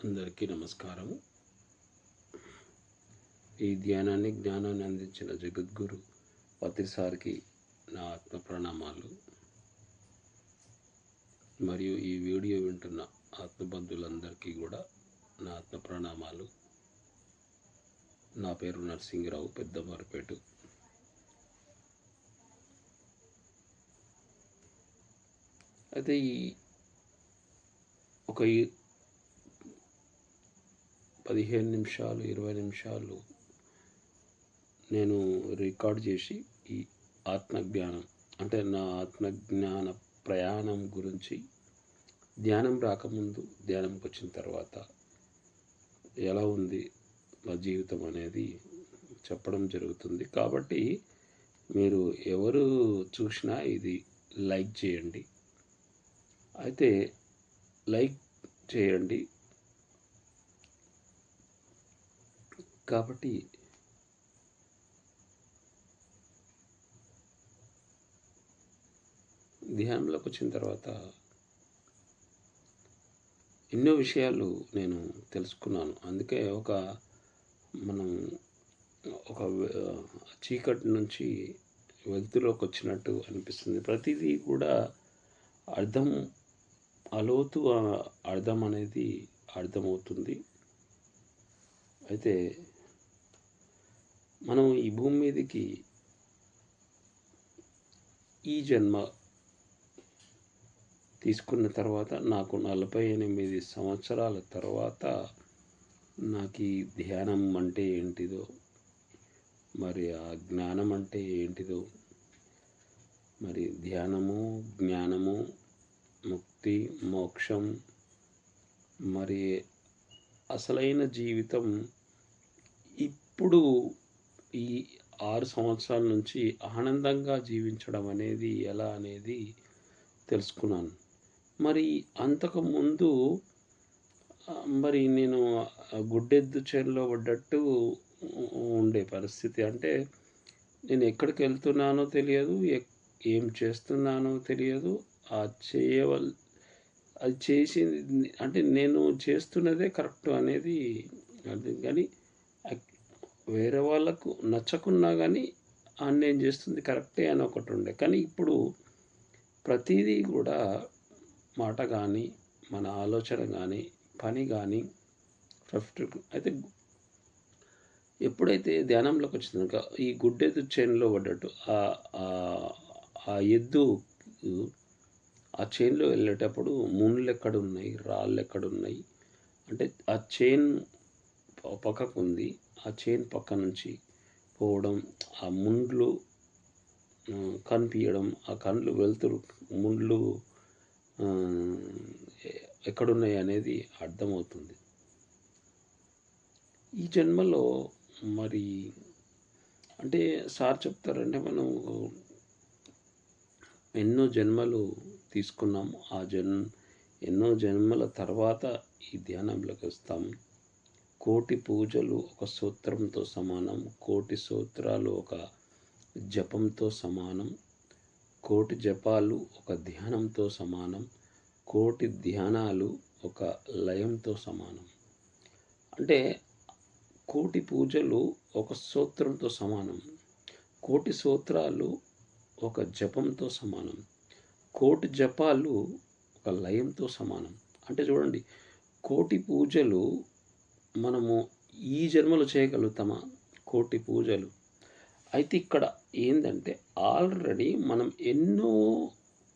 అందరికీ నమస్కారం. ఈ ధ్యానాన్ని జ్ఞానాన్ని అందించిన జగద్గురు పత్రిసారికి నా ఆత్మ ప్రణామాలు. మరియు ఈ వీడియో వింటున్న ఆత్మబంధువులందరికీ కూడా నా ఆత్మ ప్రణామాలు. నా పేరు నరసింగరావు, పెద్దమారుపేట. అయితే ఒక 15 నిమిషాలు 20 నిమిషాలు నేను రికార్డ్ చేసి ఈ ఆత్మజ్ఞానం అంటే నా ఆత్మజ్ఞాన ప్రయాణం గురించి, ధ్యానం రాకముందు ధ్యానంకి వచ్చిన తర్వాత ఎలా ఉంది నా జీవితం అనేది చెప్పడం జరుగుతుంది. కాబట్టి మీరు ఎవరు చూసినా ఇది లైక్ చేయండి. అయితే లైక్ చేయండి. కాబట్టి ధ్యానంలోకి వచ్చిన తర్వాత ఎన్నో విషయాలు నేను తెలుసుకున్నాను. అందుకే మనం ఒక చీకటి నుంచి వెలుతురులోకి వచ్చినట్టు అనిపిస్తుంది. ప్రతిదీ కూడా లోతు అర్థం అనేది అర్థమవుతుంది. అయితే మనం ఈ భూమి మీదకి ఈ జన్మ తీసుకున్న తర్వాత నాకు 48 సంవత్సరాల తర్వాత నాకు ఈ ధ్యానం అంటే ఏంటిదో, మరి ఆ జ్ఞానం అంటే ఏంటిదో, మరి ధ్యానము, జ్ఞానము, ముక్తి, మోక్షం, మరి అసలైన జీవితం ఇప్పుడు ఈ 6 సంవత్సరాల నుంచి ఆనందంగా జీవించడం అనేది ఎలా అనేది తెలుసుకున్నాను. మరి అంతకుముందు మరి నేను గుడ్డెద్దు చేనులో పడ్డట్టు ఉండే పరిస్థితి. అంటే నేను ఎక్కడికి వెళ్తున్నానో తెలియదు, ఏం చేస్తున్నానో తెలియదు. అది చేసింది అంటే నేను చేస్తున్నదే కరెక్ట్ అనేది అర్థం. కానీ వేరే వాళ్ళకు నచ్చకున్నా కానీ నేను చేస్తుంది కరెక్టే అని ఒకటి ఉండే. కానీ ఇప్పుడు ప్రతిదీ కూడా మాట కానీ, మన ఆలోచన కానీ, పని కానీ అయితే ఎప్పుడైతే ధ్యానంలోకి వచ్చిందో ఈ గుడ్డెద్దు చేనులో పడ్డట్టు ఆ ఎద్దు ఆ చైన్లో వెళ్ళేటప్పుడు ముళ్ళు ఎక్కడున్నాయి, రాళ్ళు ఎక్కడున్నాయి అంటే ఆ చైన్ పక్కకు ఉంది. ఆ చైన్ పక్క నుంచి పోవడం, ఆ ముండ్లు కనిపించడం, ఆ కండ్లు వెళ్తురు ముండ్లు ఎక్కడున్నాయి అనేది అర్థమవుతుంది. ఈ జన్మలో మరి అంటే సార్ చెప్తారంటే మనం ఎన్నో జన్మలు తీసుకున్నాము. ఎన్నో జన్మల తర్వాత ఈ ధ్యానంలోకి వస్తాము. కోటి పూజలు ఒక సూత్రంతో సమానం, కోటి సూత్రాలు ఒక జపంతో సమానం, కోటి జపాలు ఒక ధ్యానంతో సమానం, కోటి ధ్యానాలు ఒక లయంతో సమానం. అంటే కోటి పూజలు ఒక సూత్రంతో సమానం, కోటి సూత్రాలు ఒక జపంతో సమానం, కోటి జపాలు ఒక లయంతో సమానం. అంటే చూడండి, కోటి పూజలు మనము ఈ జన్మలో చేయగలుగుతామా? కోటి పూజలు. అయితే ఇక్కడ ఏంటంటే ఆల్రెడీ మనం ఎన్నో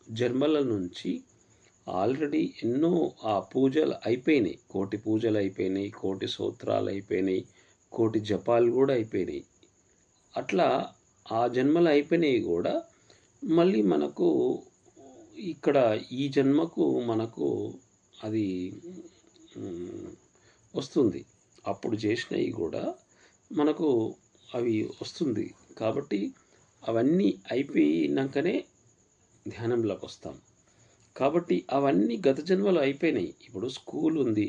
జన్మల నుంచి ఎన్నో ఆ పూజలు అయిపోయినాయి. కోటి పూజలు అయిపోయినాయి, కోటి సూత్రాలు అయిపోయినాయి, కోటి జపాలు కూడా అయిపోయినాయి. అట్లా ఆ జన్మలు అయిపోయినాయి కూడా మళ్ళీ మనకు ఇక్కడ ఈ జన్మకు మనకు అది వస్తుంది. అప్పుడు చేసినవి కూడా మనకు అవి వస్తుంది. కాబట్టి అవన్నీ అయిపోయినాకనే ధ్యానంలోకి వస్తాం. కాబట్టి అవన్నీ గత జన్మలో అయిపోయినాయి. ఇప్పుడు స్కూల్ ఉంది,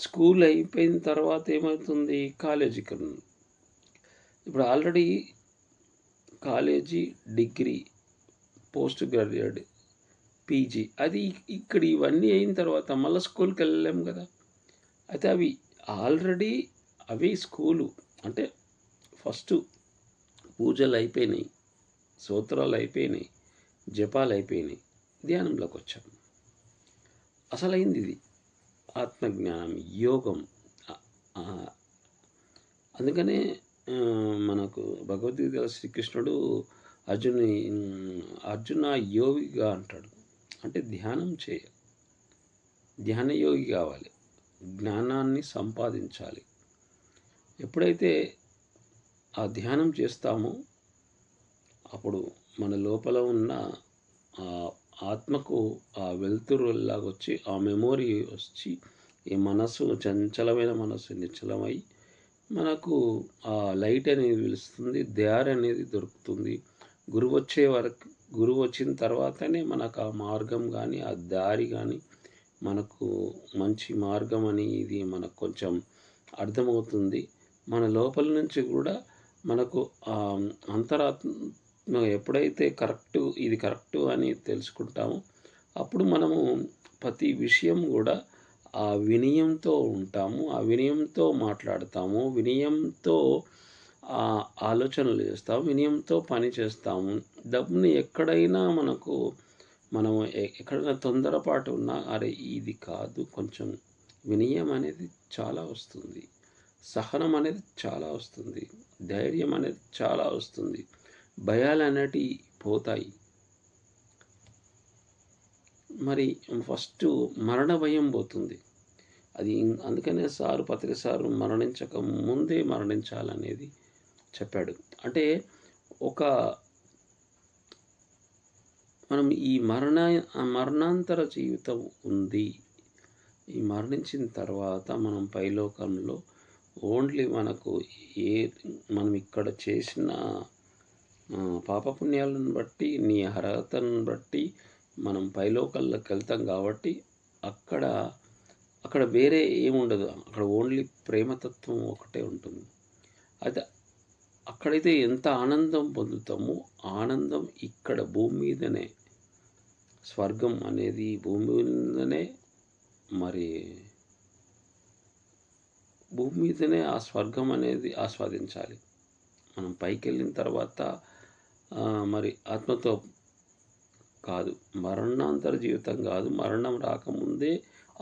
స్కూల్ అయిపోయిన తర్వాత ఏమవుతుంది? కాలేజీకి. ఇప్పుడు already college, degree, post graduate, PG, అది ఇక్కడ ఇవన్నీ అయిన తర్వాత మళ్ళీ స్కూల్కి వెళ్ళలేము కదా. అయితే అవి ఆల్రెడీ అవి స్కూలు. అంటే ఫస్టు పూజలు అయిపోయినాయి, స్తోత్రాలు అయిపోయినాయి, జపాలు అయిపోయినాయి, ధ్యానంలోకి వచ్చాం. అసలైంది ఇది ఆత్మజ్ఞానం, యోగం. ఆ, అందుకనే మనకు భగవద్గీత శ్రీకృష్ణుడు అర్జుని అర్జున యోగిగా అంటాడు. అంటే ధ్యానయోగి కావాలి, జ్ఞానాన్ని సంపాదించాలి. ఎప్పుడైతే ఆ ధ్యానం చేస్తామో అప్పుడు మన లోపల ఉన్న ఆ ఆత్మకు ఆ వెలుతురులాగొచ్చి ఆ మెమొరీ వచ్చి ఈ మనస్సు చంచలమైన మనస్సు నిశ్చలమై మనకు ఆ లైట్ అనేది వెలుస్తుంది, దారి అనేది దొరుకుతుంది. గురువు వచ్చిన తర్వాతనే మనకు ఆ మార్గం కానీ ఆ దారి కానీ మనకు మంచి మార్గం అనేది మనకు కొంచెం అర్థమవుతుంది. మన లోపల నుంచి కూడా మనకు అంతరాత్మ ఎప్పుడైతే ఇది కరెక్టు అని తెలుసుకుంటామో అప్పుడు మనము ప్రతి విషయం కూడా ఆ వినయంతో ఉంటాము, ఆ వినయంతో మాట్లాడతాము, వినయంతో ఆలోచనలు చేస్తాము, వినయంతో పని చేస్తాము. డబ్బుని ఎక్కడైనా మనం ఎక్కడైనా తొందరపాటు ఉన్నా అరే ఇది కాదు, కొంచెం వినయం అనేది చాలా వస్తుంది, సహనం అనేది చాలా వస్తుంది, ధైర్యం అనేది చాలా వస్తుంది, భయాలు అనేటివి పోతాయి. మరి ఫస్ట్ మరణ భయం పోతుంది. అది అందుకనే పత్రి సారు మరణించక ముందే మరణించాలనేది చెప్పాడు. అంటే మనం ఈ మరణాంతర జీవితం ఉంది. ఈ మరణించిన తర్వాత మనం పైలోకంలో ఓన్లీ మనం ఇక్కడ చేసిన పాపపుణ్యాలను బట్టి, నీ అర్హతను బట్టి మనం పైలోకాల్లోకి వెళ్తాం కాబట్టి అక్కడ వేరే ఏముండదు. అక్కడ ఓన్లీ ప్రేమతత్వం ఒకటే ఉంటుంది. అయితే అక్కడైతే ఎంత ఆనందం పొందుతామో ఆనందం ఇక్కడ భూమి మీదనే, స్వర్గం అనేది భూమి మీదనే, మరి భూమి మీదనే ఆ స్వర్గం అనేది ఆస్వాదించాలి. మనం పైకి వెళ్ళిన తర్వాత మరి ఆత్మతో కాదు, మరణాంతర జీవితం కాదు, మరణం రాకముందే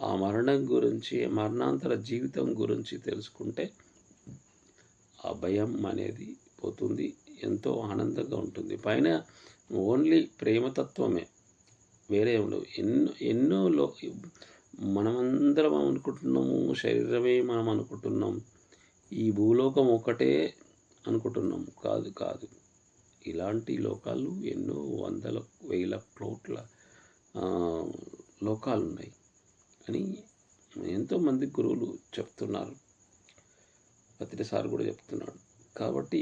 ఆ మరణం గురించి, మరణాంతర జీవితం గురించి తెలుసుకుంటే ఆ భయం అనేది పోతుంది, ఎంతో ఆనందంగా ఉంటుంది. పైన ఓన్లీ ప్రేమతత్వమే, వేరే ఉండవు. ఎన్నో మనమందరం అనుకుంటున్నాము, శరీరమే మనం అనుకుంటున్నాం, ఈ భూలోకం ఒకటే అనుకుంటున్నాం. కాదు, ఇలాంటి లోకాలు ఎన్నో వందల వేల కోట్ల లోకాలు ఉన్నాయి అని ఎంతోమంది గురువులు చెప్తున్నారు. పత్రిసారి కూడా చెప్తున్నాడు. కాబట్టి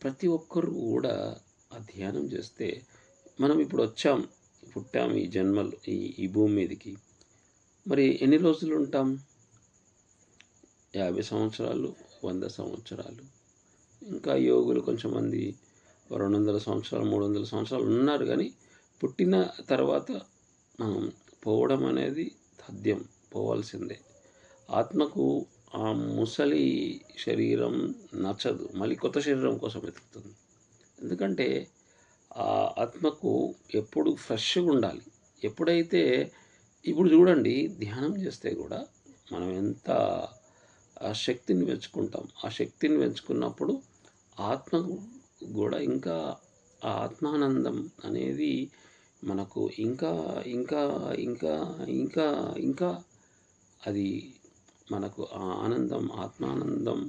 ప్రతి ఒక్కరు కూడా ఆ ధ్యానం చేస్తే, మనం ఇప్పుడు పుట్టాం ఈ జన్మలు ఈ భూమి మీదకి, మరి ఎన్ని రోజులు ఉంటాం? 50 సంవత్సరాలు, 100 సంవత్సరాలు. ఇంకా యోగులు కొంచెం మంది 200 సంవత్సరాలు, 300 సంవత్సరాలు ఉన్నారు. కానీ పుట్టిన తర్వాత పోవడం అనేది తథ్యం, పోవాల్సిందే. ఆత్మకు ఆ ముసలి శరీరం నచ్చదు, మళ్ళీ కొత్త శరీరం కోసం వెతుకుతుంది. ఎందుకంటే ఆ ఆత్మకు ఎప్పుడు ఫ్రెష్గా ఉండాలి. ఎప్పుడైతే ఇప్పుడు చూడండి, ధ్యానం చేస్తే కూడా మనం ఎంత ఆ శక్తిని పెంచుకుంటాం. ఆ శక్తిని పెంచుకున్నప్పుడు ఆత్మకు కూడా ఇంకా ఆ ఆత్మానందం అనేది మనకు ఇంకా ఇంకా ఇంకా ఇంకా ఇంకా అది మనకు ఆ ఆనందం, ఆత్మానందం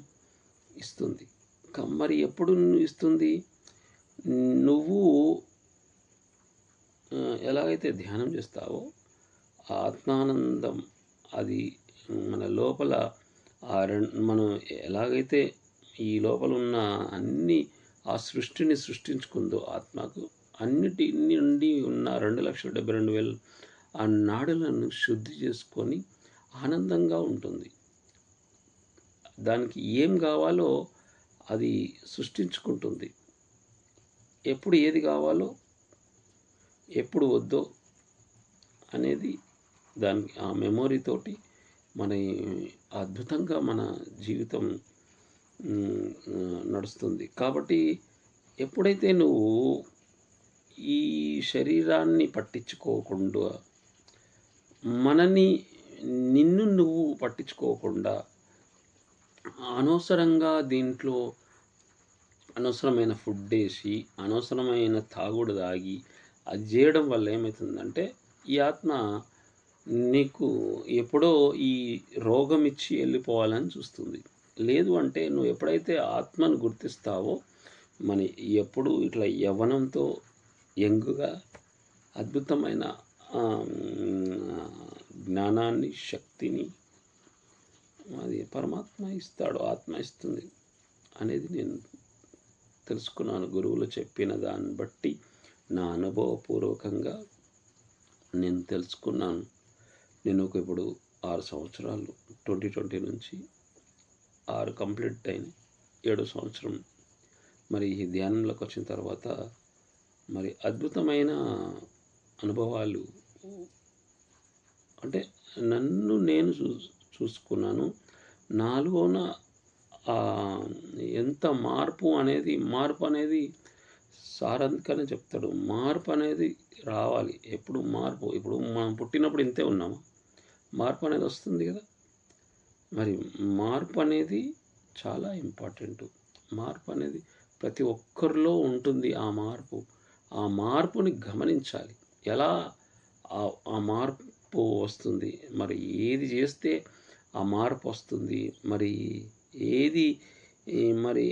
ఇస్తుంది. మరి ఎప్పుడు ఇస్తుంది? నువ్వు ఎలాగైతే ధ్యానం చేస్తావో ఆ ఆత్మానందం అది మన లోపల మనం ఎలాగైతే ఈ లోపల ఉన్న ఆ సృష్టిని సృష్టించుకుందో ఆత్మకు, అన్నిటి నుండి ఉన్న 2,72,000 ఆ నాడులను శుద్ధి చేసుకొని ఆనందంగా ఉంటుంది. దానికి ఏం కావాలో అది సృష్టించుకుంటుంది. ఎప్పుడు ఏది కావాలో, ఎప్పుడు వద్దో అనేది దానికి ఆ మెమొరీతోటి మన అద్భుతంగా మన జీవితం నడుస్తుంది. కాబట్టి ఎప్పుడైతే నువ్వు ఈ శరీరాన్ని పట్టించుకోకుండా, మనని నిన్ను నువ్వు పట్టించుకోకుండా అనవసరంగా దీంట్లో అనవసరమైన ఫుడ్డేసి, అనవసరమైన తాగుడు తాగి, అది చేయడం వల్ల ఏమవుతుందంటే, ఈ ఆత్మ నీకు ఎప్పుడో ఈ రోగం ఇచ్చి వెళ్ళిపోవాలని చూస్తుంది. లేదు అంటే నువ్వు ఎప్పుడైతే ఆత్మను గుర్తిస్తావో, మన ఎప్పుడు ఇట్లా యవ్వనంతో యంగ్‌గా అద్భుతమైన జ్ఞానాన్ని, శక్తిని అది పరమాత్మ ఇస్తాడు, ఆత్మ ఇస్తుంది అనేది నేను తెలుసుకున్నాను. గురువులు చెప్పిన దాన్ని బట్టి నా అనుభవపూర్వకంగా నేను తెలుసుకున్నాను. నేను ఇప్పుడు 6 సంవత్సరాలు 2020 నుంచి 6 కంప్లీట్ అయినాయి. 7 సంవత్సరం మరి ఈ ధ్యానంలోకి వచ్చిన తర్వాత మరి అద్భుతమైన అనుభవాలు, అంటే నన్ను నేను చూసుకున్నాను. నాలోన ఎంత మార్పు అనేది సార్ అందుకనే చెప్తాడు, మార్పు అనేది రావాలి. ఎప్పుడు మార్పు, ఇప్పుడు మనం పుట్టినప్పుడు ఇంతే ఉన్నాము, మార్పు అనేది వస్తుంది కదా. మరి మార్పు అనేది చాలా ఇంపార్టెంట్. మార్పు అనేది ప్రతి ఒక్కరిలో ఉంటుంది. ఆ మార్పుని గమనించాలి. ఎలా ఆ మార్పు వస్తుంది, మరి ఏది చేస్తే ఆ మార్పు వస్తుంది, మరి ఏది మరి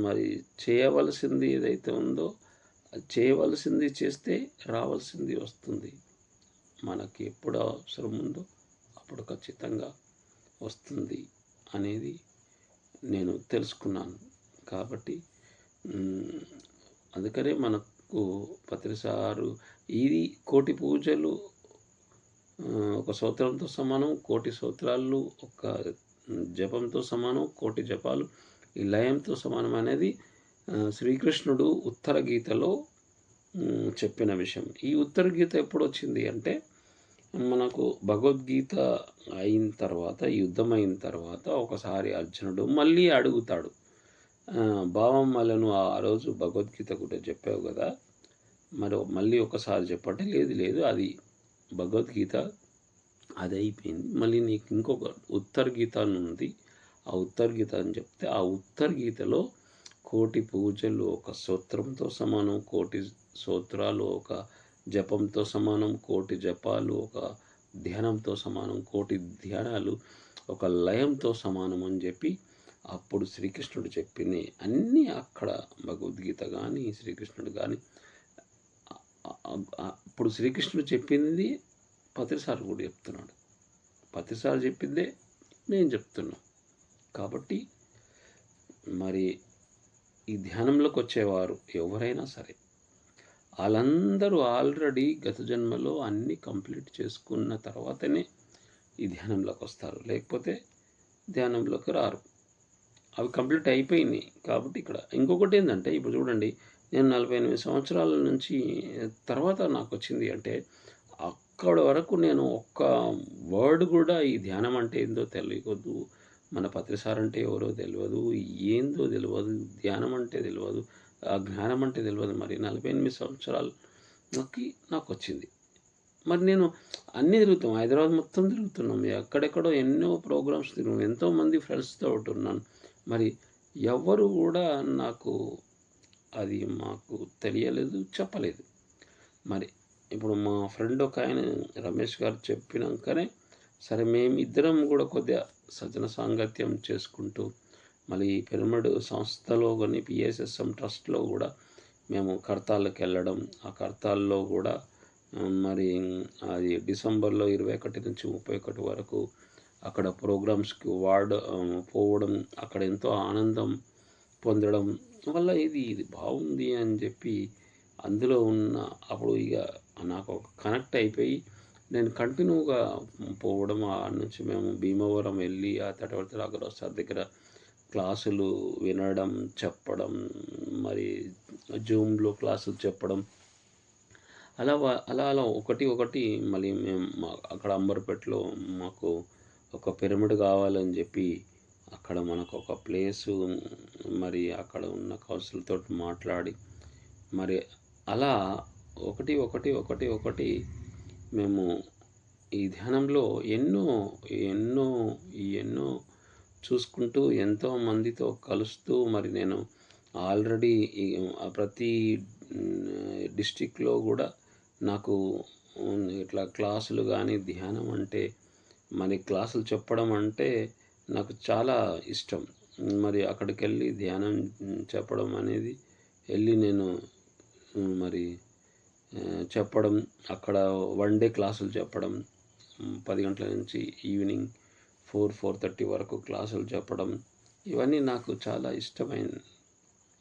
మరి చేయవలసింది ఏదైతే ఉందో చేయవలసింది చేస్తే రావాల్సింది వస్తుంది. మనకి ఎప్పుడు అవసరం ఉందో అప్పుడు ఖచ్చితంగా వస్తుంది అనేది నేను తెలుసుకున్నాను. కాబట్టి అందుకనే మనకు పత్రిసారు ఇది కోటి పూజలు ఒక స్తోత్రంతో సమానం, కోటి స్తోత్రాలు ఒక జపంతో సమానం, కోటి జపాలు ఈ లయంతో సమానం అనేది శ్రీకృష్ణుడు ఉత్తర గీతలో చెప్పిన విషయం. ఈ ఉత్తర గీత ఎప్పుడు వచ్చింది అంటే, మనకు భగవద్గీత అయిన తర్వాత, యుద్ధం అయిన తర్వాత ఒకసారి అర్జునుడు మళ్ళీ అడుగుతాడు, భావమ్మలను ఆ రోజు భగవద్గీత కూడా చెప్పావు కదా, మరి మళ్ళీ ఒకసారి చెప్పంటే, లేదు అది భగవద్గీత అది అయిపోయింది, మళ్ళీ నీకు ఇంకొక ఉత్తర గీత అని ఉంది, ఆ ఉత్తర గీత అని చెప్తే, ఆ ఉత్తర గీతలో కోటి పూజలు ఒక స్తోత్రంతో సమానం, కోటి స్తోత్రాలు ఒక జపంతో సమానం, కోటి జపాలు ఒక ధ్యానంతో సమానం, కోటి ధ్యానాలు ఒక లయంతో సమానం అని చెప్పి అప్పుడు శ్రీకృష్ణుడు చెప్పింది అన్నీ అక్కడ భగవద్గీత కానీ శ్రీకృష్ణుడు కానీ ఇప్పుడు శ్రీకృష్ణుడు చెప్పింది పత్రిసారి కూడా చెప్తున్నాడు. పత్రిసారి చెప్పిందే నేను చెప్తున్నా. కాబట్టి మరి ఈ ధ్యానంలోకి వచ్చేవారు ఎవరైనా సరే, వాళ్ళందరూ ఆల్రెడీ గత జన్మలో అన్నీ కంప్లీట్ చేసుకున్న తర్వాతనే ఈ ధ్యానంలోకి వస్తారు, లేకపోతే ధ్యానంలోకి రారు. అవి కంప్లీట్ అయిపోయినాయి. కాబట్టి ఇక్కడ ఇంకొకటి ఏంటంటే, ఇప్పుడు చూడండి, నేను 48 సంవత్సరాల నుంచి తర్వాత నాకు వచ్చింది అంటే, అక్కడ వరకు నేను ఒక్క వర్డ్ కూడా ఈ ధ్యానం అంటే ఏందో తెలియదు, మన పత్రిసార్ అంటే ఎవరో తెలియదు, ఏందో తెలియదు, ధ్యానం అంటే తెలియదు, ఆ జ్ఞానం అంటే తెలియదు. మరి 48 సంవత్సరాలకి నాకు వచ్చింది. మరి నేను అన్నీ తిరుగుతాం, హైదరాబాద్ మొత్తం తిరుగుతున్నాం, ఎక్కడెక్కడో ఎన్నో ప్రోగ్రామ్స్ తిరుగుతాం, ఎంతోమంది ఫ్రెండ్స్తో ఉంటున్నాను. మరి ఎవ్వరు కూడా నాకు అది మాకు తెలియలేదు, చెప్పలేదు. మరి ఇప్పుడు మా ఫ్రెండ్ ఒక ఆయన రమేష్ గారు చెప్పినాకనే సరే మేమిద్దరం కూడా కొద్దిగా సజ్జన సాంగత్యం చేసుకుంటూ, మళ్ళీ పిరమిడ్ సంస్థలో కానీ పిఎస్ఎస్ఎం ట్రస్ట్లో కూడా మేము కర్తాల్లోకి వెళ్ళడం, ఆ కర్తాల్లో కూడా మరి అది డిసెంబర్లో 21 నుంచి 31 వరకు అక్కడ ప్రోగ్రామ్స్కి పోవడం, అక్కడ ఎంతో ఆనందం పొందడం వల్ల ఇది బాగుంది అని చెప్పి అందులో ఉన్న అప్పుడు ఇక నాకు ఒక కనెక్ట్ అయిపోయి నేను కంటిన్యూగా పోవడం. ఆ నుంచి మేము భీమవరం వెళ్ళి ఆ తటవర్తి రాఘరావు సార్ దగ్గర క్లాసులు వినడం, చెప్పడం, మరి జూమ్లో క్లాసులు చెప్పడం, అలా అలా ఒకటి ఒకటి మళ్ళీ మేము అక్కడ అంబర్పేటలో మాకు ఒక పిరమిడ్ కావాలని చెప్పి అక్కడ మనకు ఒక ప్లేసు, మరి అక్కడ ఉన్న కౌన్సిల్ తోటి మాట్లాడి మరి అలా ఒకటి ఒకటి ఒకటి ఒకటి మేము ఈ ధ్యానంలో ఎన్నో ఎన్నో ఎన్నో చూసుకుంటూ ఎంతో మందితో కలుస్తూ మరి నేను ఆల్రెడీ ప్రతి డిస్టిక్లో కూడా నాకు ఇట్లా క్లాసులు కానీ ధ్యానం అంటే మరి క్లాసులు చెప్పడం అంటే నాకు చాలా ఇష్టం. మరి అక్కడికి వెళ్ళి ధ్యానం చెప్పడం అనేది వెళ్ళి నేను మరి చెప్పడం, అక్కడ 1 డే క్లాసులు చెప్పడం, 10 గంటల నుంచి ఈవినింగ్ 4:30 వరకు క్లాసులు చెప్పడం, ఇవన్నీ నాకు చాలా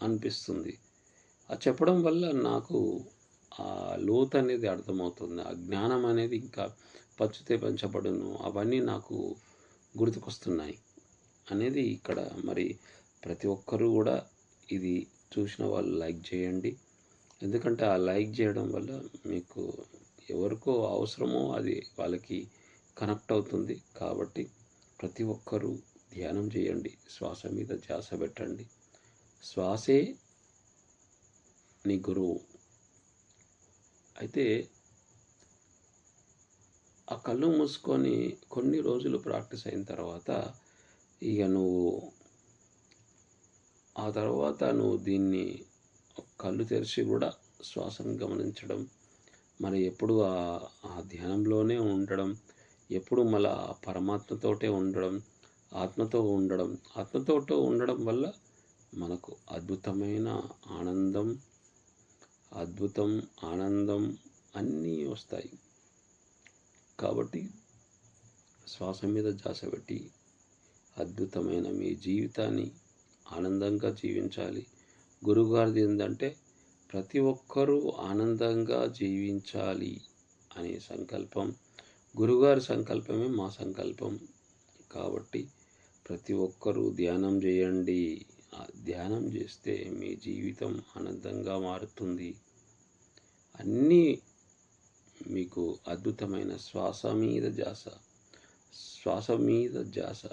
అనిపిస్తుంది. చెప్పడం వల్ల నాకు ఆ లోతు అనేది అర్థమవుతుంది. ఆ జ్ఞానం అనేది ఇంకా పంచితే పంచబడును, అవన్నీ నాకు గుర్తుకొస్తున్నాయి అనేది ఇక్కడ. మరి ప్రతి ఒక్కరూ కూడా ఇది చూసిన వాళ్ళు లైక్ చేయండి. ఎందుకంటే ఆ లైక్ చేయడం వల్ల మీకు ఎవరికో అవసరమో అది వాళ్ళకి కనెక్ట్ అవుతుంది. కాబట్టి ప్రతి ఒక్కరూ ధ్యానం చేయండి, శ్వాస మీద ధ్యాస పెట్టండి. శ్వాసే నీ గురువు. అయితే ఆ కళ్ళు మూసుకొని కొన్ని రోజులు ప్రాక్టీస్ అయిన తర్వాత ఇక ఆ తర్వాత నువ్వు దీన్ని కళ్ళు తెరిచి కూడా శ్వాసను గమనించడం, మరి ఎప్పుడు ఆ ధ్యానంలోనే ఉండడం, ఎప్పుడు మళ్ళా పరమాత్మతోటే ఉండడం, ఆత్మతో ఉండడం వల్ల మనకు అద్భుతమైన ఆనందం అన్నీ వస్తాయి. కాబట్టి శ్వాస మీద ధ్యాస పెట్టి అద్భుతమైన మీ జీవితాన్ని ఆనందంగా జీవించాలి. గురువుగారిది ఏంటంటే ప్రతి ఒక్కరూ ఆనందంగా జీవించాలి అనే సంకల్పం. గురువుగారి సంకల్పమే మా సంకల్పం. కాబట్టి ప్రతి ఒక్కరూ ధ్యానం చేయండి. ధ్యానం చేస్తే మీ జీవితం ఆనందంగా మారుతుంది. అన్నీ మీకు అద్భుతమైన శ్వాస మీద ధ్యాస, శ్వాస మీద ధ్యాస,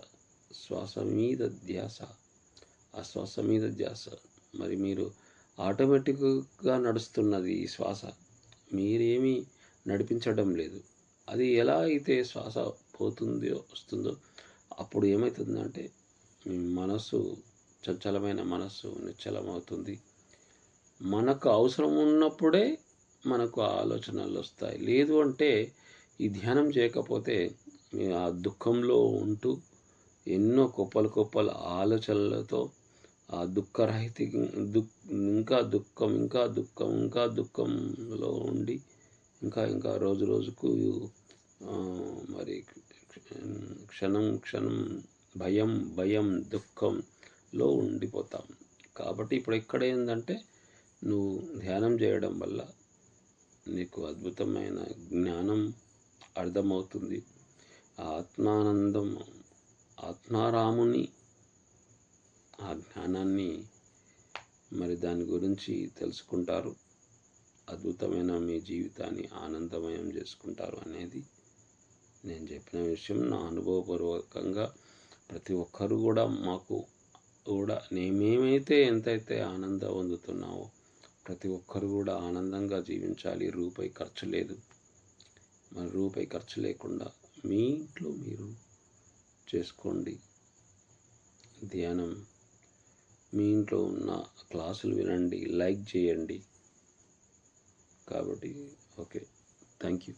శ్వాస మీద ధ్యాస, ఆ శ్వాస మీద ధ్యాస. మరి మీరు ఆటోమేటిక్గా నడుస్తున్నది ఈ శ్వాస, మీరేమీ నడిపించడం లేదు. అది ఎలా అయితే శ్వాస వస్తుందో అప్పుడు ఏమవుతుందంటే మీ మనసు, చంచలమైన మనస్సు నిశ్చలమవుతుంది. మనకు అవసరం ఉన్నప్పుడే మనకు ఆలోచనలు వస్తాయి. లేదు అంటే ఈ ధ్యానం చేయకపోతే ఆ దుఃఖంలో ఉంటూ ఎన్నో కుప్పలు ఆలోచనలతో ఆ ఇంకా దుఃఖంలో ఉండి ఇంకా రోజుకు మరి క్షణం భయం దుఃఖంలో ఉండిపోతాం. కాబట్టి ఇప్పుడు ఇక్కడ ఏంటంటే నువ్వు ధ్యానం చేయడం వల్ల నీకు అద్భుతమైన జ్ఞానం అర్థమవుతుంది. ఆత్మానందం, ఆత్మారాముని ఆ జ్ఞానాన్ని మరి దాని గురించి తెలుసుకుంటారు. అద్భుతమైన మీ జీవితాన్ని ఆనందమయం చేసుకుంటారు అనేది నేను చెప్పిన విషయం. నా అనుభవపూర్వకంగా ప్రతి ఒక్కరు కూడా మాకు కూడా మేమైతే ఎంతైతే ఆనందం పొందుతున్నామో ప్రతి ఒక్కరు కూడా ఆనందంగా జీవించాలి. రూపాయి ఖర్చు లేదు. మరి రూపాయి ఖర్చు లేకుండా మీ ఇంట్లో మీరు చేసుకోండి ధ్యానం. మీ ఇంట్లో ఉన్న క్లాసులు వినండి, లైక్ చేయండి. కాబట్టి ఓకే, థ్యాంక్ యూ.